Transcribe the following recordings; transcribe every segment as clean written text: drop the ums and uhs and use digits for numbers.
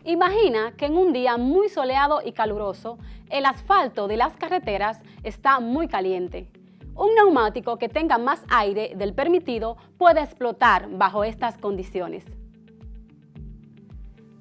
Imagina que en un día muy soleado y caluroso, el asfalto de las carreteras está muy caliente. Un neumático que tenga más aire del permitido puede explotar bajo estas condiciones.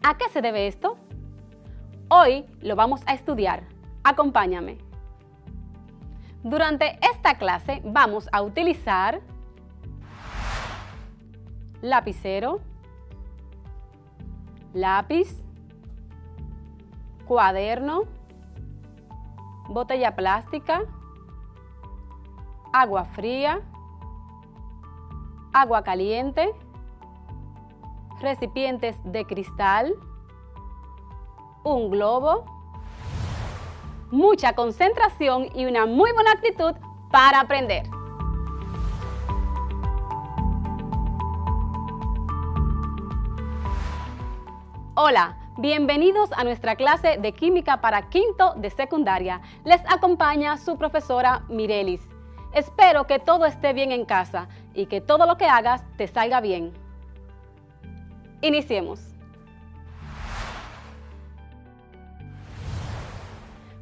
¿A qué se debe esto? Hoy lo vamos a estudiar. Acompáñame. Durante esta clase vamos a utilizar lapicero, lápiz, cuaderno, botella plástica, agua fría, agua caliente, recipientes de cristal, un globo, mucha concentración y una muy buena actitud para aprender. Hola, bienvenidos a nuestra clase de química para quinto de secundaria. Les acompaña su profesora Mirelis. Espero que todo esté bien en casa y que todo lo que hagas te salga bien. Iniciemos.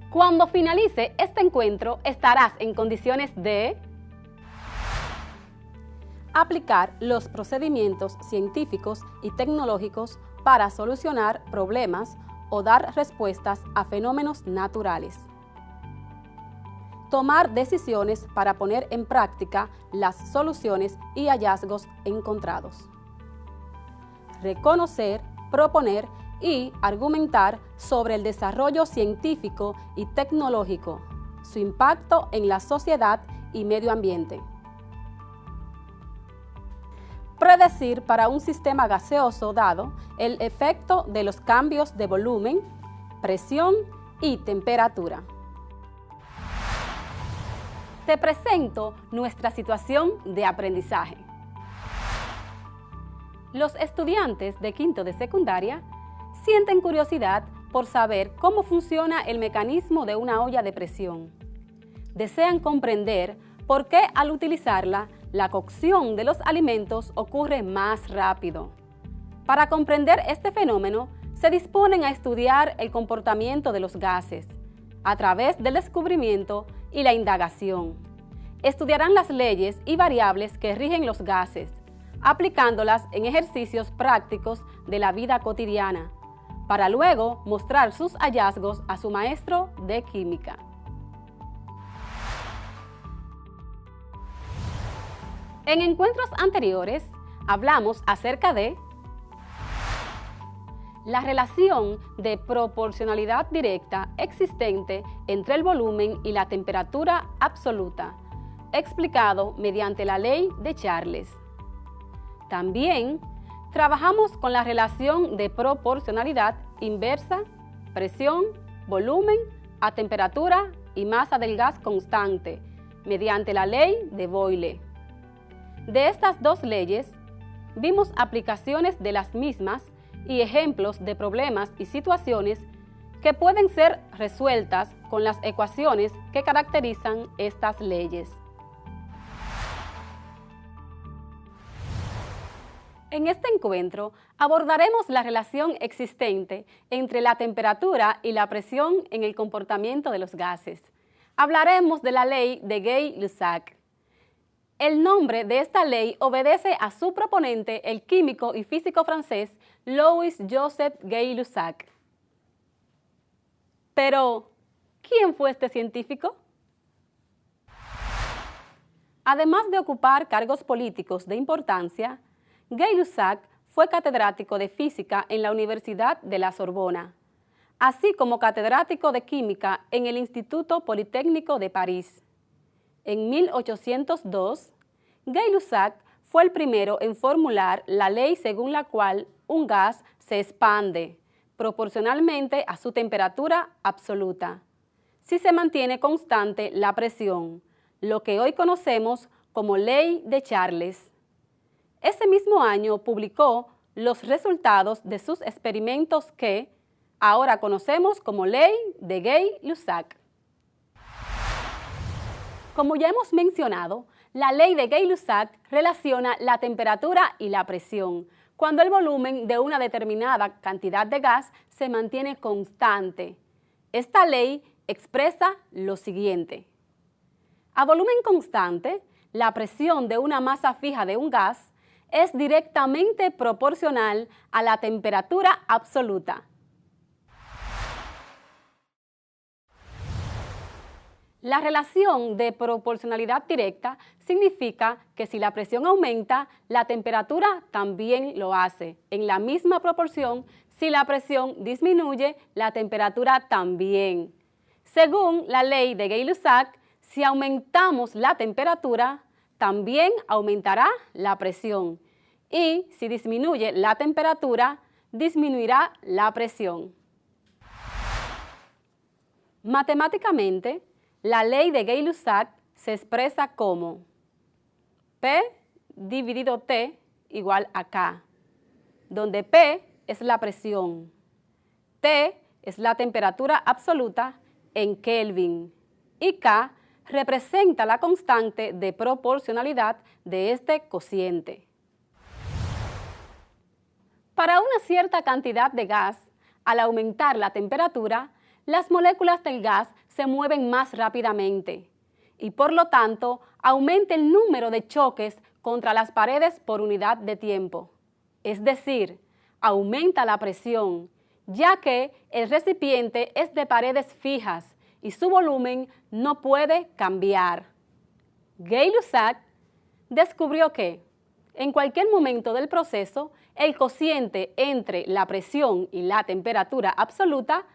Cuando finalice este encuentro, estarás en condiciones de aplicar los procedimientos científicos y tecnológicos para solucionar problemas o dar respuestas a fenómenos naturales. Tomar decisiones para poner en práctica las soluciones y hallazgos encontrados. Reconocer, proponer y argumentar sobre el desarrollo científico y tecnológico, su impacto en la sociedad y medio ambiente. Predecir para un sistema gaseoso dado el efecto de los cambios de volumen, presión y temperatura. Te presento nuestra situación de aprendizaje. Los estudiantes de quinto de secundaria sienten curiosidad por saber cómo funciona el mecanismo de una olla de presión. Desean comprender por qué al utilizarla, la cocción de los alimentos ocurre más rápido. Para comprender este fenómeno, se disponen a estudiar el comportamiento de los gases a través del descubrimiento y la indagación. Estudiarán las leyes y variables que rigen los gases, aplicándolas en ejercicios prácticos de la vida cotidiana, para luego mostrar sus hallazgos a su maestro de química. En encuentros anteriores, hablamos acerca de la relación de proporcionalidad directa existente entre el volumen y la temperatura absoluta, explicado mediante la ley de Charles. También trabajamos con la relación de proporcionalidad inversa, presión, volumen a temperatura y masa del gas constante, mediante la ley de Boyle. De estas dos leyes, vimos aplicaciones de las mismas y ejemplos de problemas y situaciones que pueden ser resueltas con las ecuaciones que caracterizan estas leyes. En este encuentro abordaremos la relación existente entre la temperatura y la presión en el comportamiento de los gases. Hablaremos de la ley de Gay-Lussac. El nombre de esta ley obedece a su proponente, el químico y físico francés Louis-Joseph Gay-Lussac. Pero, ¿quién fue este científico? Además de ocupar cargos políticos de importancia, Gay-Lussac fue catedrático de física en la Universidad de la Sorbona, así como catedrático de química en el Instituto Politécnico de París. En 1802, Gay-Lussac fue el primero en formular la ley según la cual un gas se expande proporcionalmente a su temperatura absoluta, si se mantiene constante la presión, lo que hoy conocemos como ley de Charles. Ese mismo año publicó los resultados de sus experimentos que ahora conocemos como ley de Gay-Lussac. Como ya hemos mencionado, la ley de Gay-Lussac relaciona la temperatura y la presión, cuando el volumen de una determinada cantidad de gas se mantiene constante. Esta ley expresa lo siguiente. A volumen constante, la presión de una masa fija de un gas es directamente proporcional a la temperatura absoluta. La relación de proporcionalidad directa significa que si la presión aumenta, la temperatura también lo hace. En la misma proporción, si la presión disminuye, la temperatura también. Según la ley de Gay-Lussac, si aumentamos la temperatura, también aumentará la presión. Y si disminuye la temperatura, disminuirá la presión. Matemáticamente, la ley de Gay-Lussac se expresa como P dividido T igual a K, donde P es la presión, T es la temperatura absoluta en Kelvin y K representa la constante de proporcionalidad de este cociente. Para una cierta cantidad de gas, al aumentar la temperatura, las moléculas del gas se mueven más rápidamente y por lo tanto aumenta el número de choques contra las paredes por unidad de tiempo. Es decir, aumenta la presión, ya que el recipiente es de paredes fijas y su volumen no puede cambiar. Gay-Lussac descubrió que en cualquier momento del proceso, el cociente entre la presión y la temperatura absoluta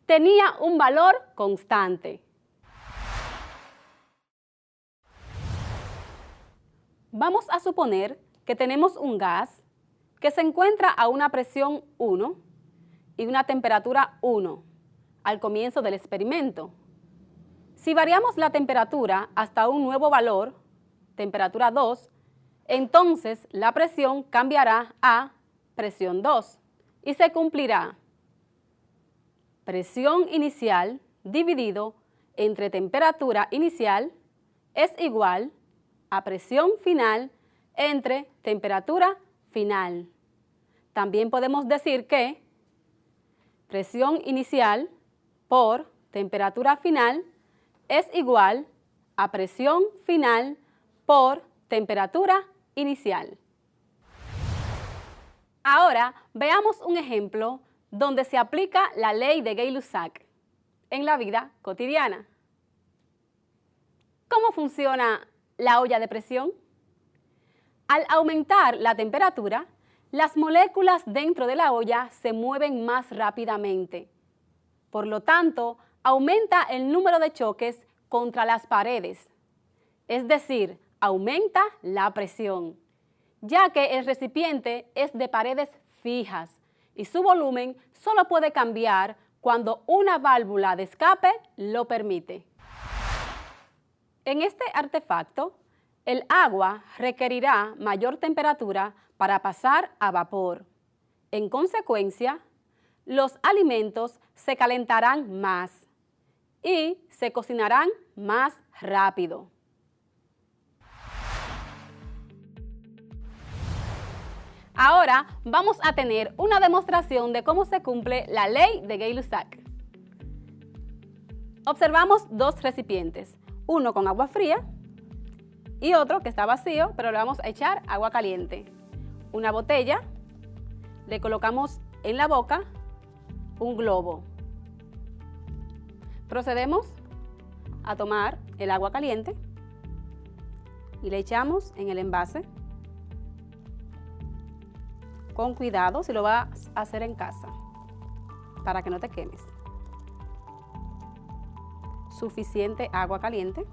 tenía un valor constante. Vamos a suponer que tenemos un gas que se encuentra a una presión 1 y una temperatura 1 al comienzo del experimento. Si variamos la temperatura hasta un nuevo valor, temperatura 2, entonces la presión cambiará a presión 2 y se cumplirá presión inicial dividido entre temperatura inicial es igual a presión final entre temperatura final. También podemos decir que presión inicial por temperatura final es igual a presión final por temperatura inicial. Ahora veamos un ejemplo donde se aplica la ley de Gay-Lussac en la vida cotidiana. ¿Cómo funciona la olla de presión? Al aumentar la temperatura, las moléculas dentro de la olla se mueven más rápidamente. Por lo tanto, aumenta el número de choques contra las paredes, es decir, aumenta la presión, ya que el recipiente es de paredes fijas y su volumen solo puede cambiar cuando una válvula de escape lo permite. En este artefacto, el agua requerirá mayor temperatura para pasar a vapor. En consecuencia, los alimentos se calentarán más y se cocinarán más rápido. Ahora vamos a tener una demostración de cómo se cumple la ley de Gay-Lussac. Observamos dos recipientes, uno con agua fría y otro que está vacío, pero le vamos a echar agua caliente. Una botella, le colocamos en la boca un globo. Procedemos a tomar el agua caliente y le echamos en el envase. Con cuidado si lo vas a hacer en casa, para que no te quemes. Suficiente agua caliente.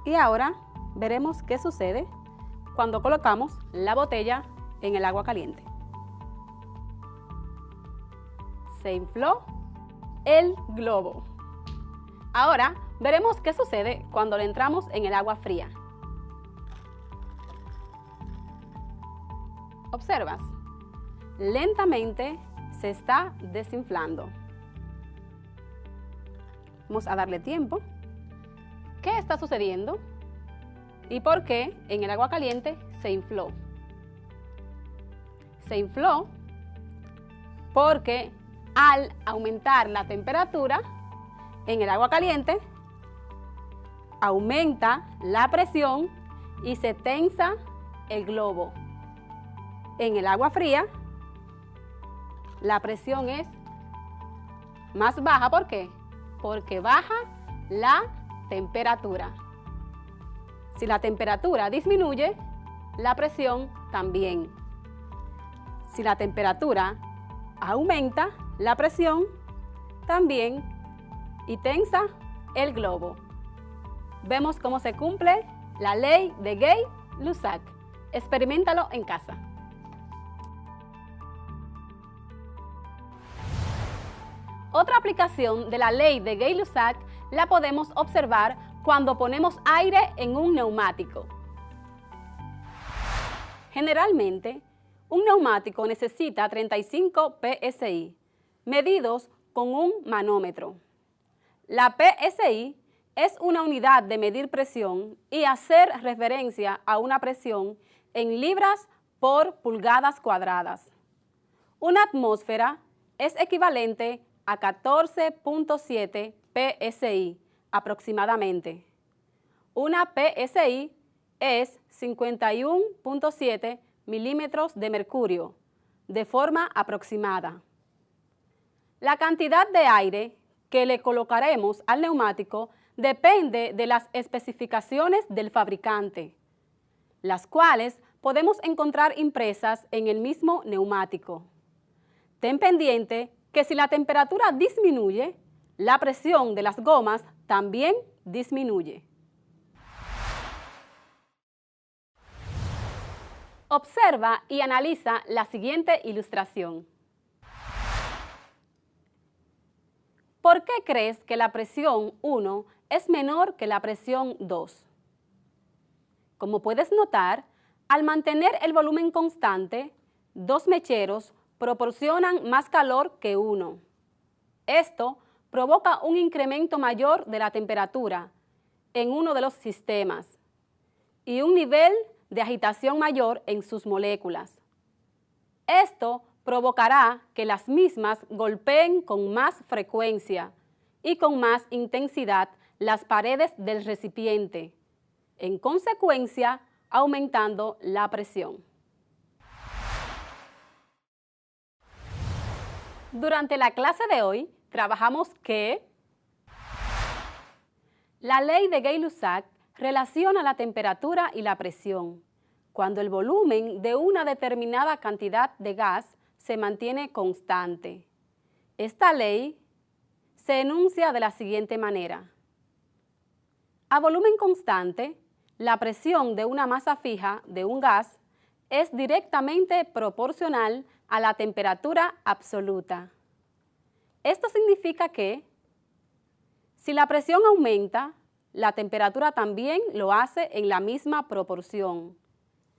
Y ahora veremos qué sucede cuando colocamos la botella en el agua caliente. Se infló el globo. Ahora veremos qué sucede cuando le entramos en el agua fría. Observas, lentamente se está desinflando. Vamos a darle tiempo. ¿Qué está sucediendo? ¿Y por qué en el agua caliente se infló? Se infló porque al aumentar la temperatura en el agua caliente, aumenta la presión y se tensa el globo. En el agua fría, la presión es más baja. ¿Por qué? Porque baja la temperatura. Si la temperatura disminuye, la presión también. Si la temperatura aumenta, la presión también y tensa el globo. Vemos cómo se cumple la ley de Gay-Lussac. Experiméntalo en casa. Otra aplicación de la ley de Gay-Lussac la podemos observar cuando ponemos aire en un neumático. Generalmente, un neumático necesita 35 PSI, medidos con un manómetro. La PSI es una unidad de medir presión y hacer referencia a una presión en libras por pulgadas cuadradas. Una atmósfera es equivalente a 14.7 PSI aproximadamente. Una PSI es 51.7 milímetros de mercurio, de forma aproximada. La cantidad de aire que le colocaremos al neumático depende de las especificaciones del fabricante, las cuales podemos encontrar impresas en el mismo neumático. Ten pendiente que si la temperatura disminuye, la presión de las gomas también disminuye. Observa y analiza la siguiente ilustración. ¿Por qué crees que la presión 1 es menor que la presión 2? Como puedes notar, al mantener el volumen constante, dos mecheros proporcionan más calor que uno. Esto provoca un incremento mayor de la temperatura en uno de los sistemas y un nivel de agitación mayor en sus moléculas. Esto provocará que las mismas golpeen con más frecuencia y con más intensidad las paredes del recipiente, en consecuencia aumentando la presión. Durante la clase de hoy trabajamos que la ley de Gay-Lussac relaciona la temperatura y la presión cuando el volumen de una determinada cantidad de gas se mantiene constante. Esta ley se enuncia de la siguiente manera. A volumen constante, la presión de una masa fija de un gas es directamente proporcional a la temperatura absoluta. Esto significa que si la presión aumenta, la temperatura también lo hace en la misma proporción.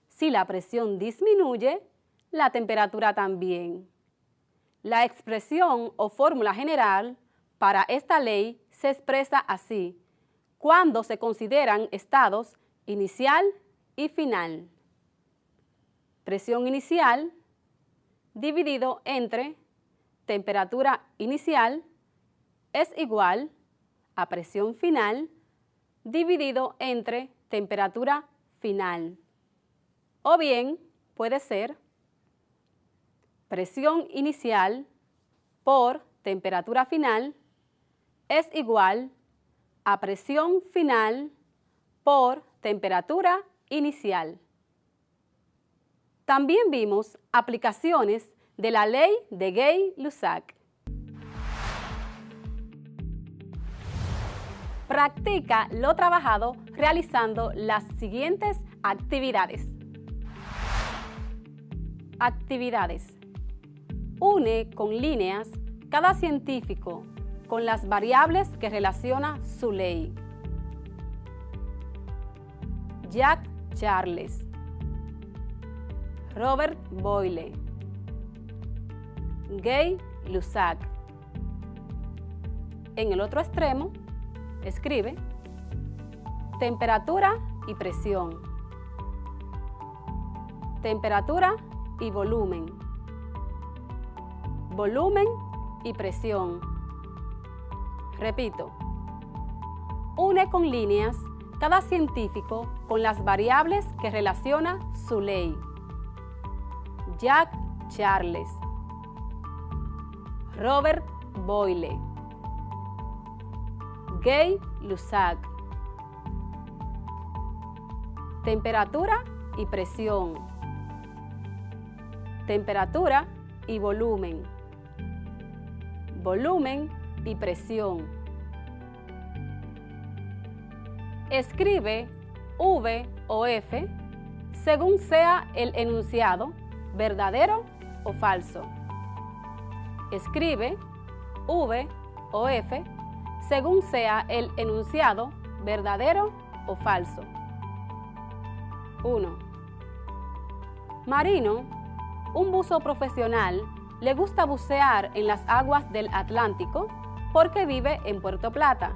Si la presión disminuye, la temperatura también. La expresión o fórmula general para esta ley se expresa así, cuando se consideran estados inicial y final. Presión inicial dividido entre temperatura inicial es igual a presión final dividido entre temperatura final. O bien puede ser presión inicial por temperatura final es igual a presión final por temperatura inicial. También vimos aplicaciones de la ley de Gay-Lussac. Practica lo trabajado realizando las siguientes actividades. Actividades. Une con líneas cada científico con las variables que relaciona su ley. Jack Charles, Robert Boyle, Gay-Lussac, en el otro extremo, escribe temperatura y presión, temperatura y volumen, volumen y presión. Repito, une con líneas cada científico con las variables que relaciona su ley. Jack Charles, Robert Boyle, Gay-Lussac. Temperatura y presión, temperatura y volumen, volumen y presión. Escribe V o F según sea el enunciado, verdadero o falso. Escribe V o F según sea el enunciado, verdadero o falso. 1. Marino, un buzo profesional, le gusta bucear en las aguas del Atlántico porque vive en Puerto Plata.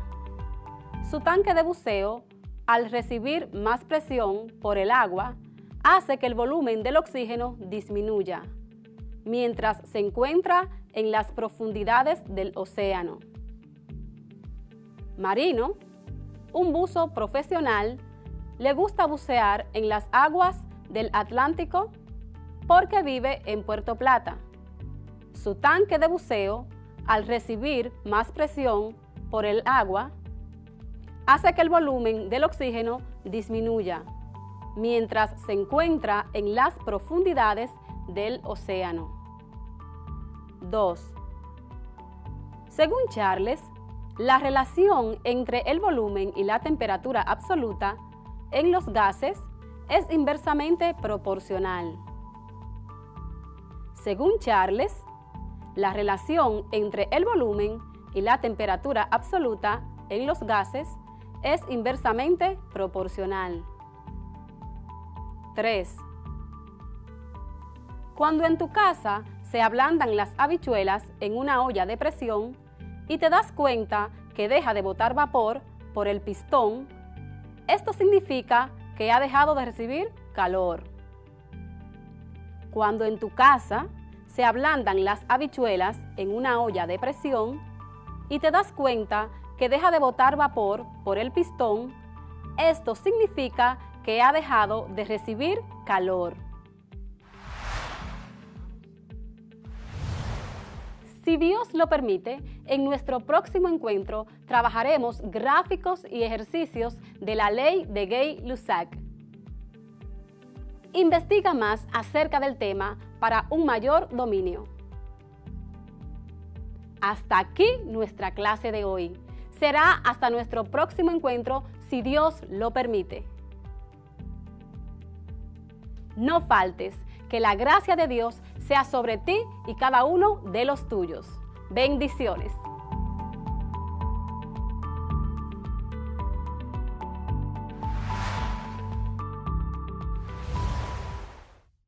Su tanque de buceo, al recibir más presión por el agua, hace que el volumen del oxígeno disminuya, mientras se encuentra en las profundidades del océano. Marino, un buzo profesional, le gusta bucear en las aguas del Atlántico porque vive en Puerto Plata. Su tanque de buceo, al recibir más presión por el agua, hace que el volumen del oxígeno disminuya, mientras se encuentra en las profundidades del océano. 2. Según Charles, la relación entre el volumen y la temperatura absoluta en los gases es inversamente proporcional. Según Charles, la relación entre el volumen y la temperatura absoluta en los gases es inversamente proporcional. 3. Cuando en tu casa se ablandan las habichuelas en una olla de presión y te das cuenta que deja de botar vapor por el pistón, esto significa que ha dejado de recibir calor. Cuando en tu casa se ablandan las habichuelas en una olla de presión y te das cuenta que deja de botar vapor por el pistón, esto significa que ha dejado de recibir calor. Si Dios lo permite, en nuestro próximo encuentro trabajaremos gráficos y ejercicios de la ley de Gay-Lussac. Investiga más acerca del tema para un mayor dominio. Hasta aquí nuestra clase de hoy. Será hasta nuestro próximo encuentro, si Dios lo permite. No faltes, que la gracia de Dios sea sobre ti y cada uno de los tuyos. Bendiciones.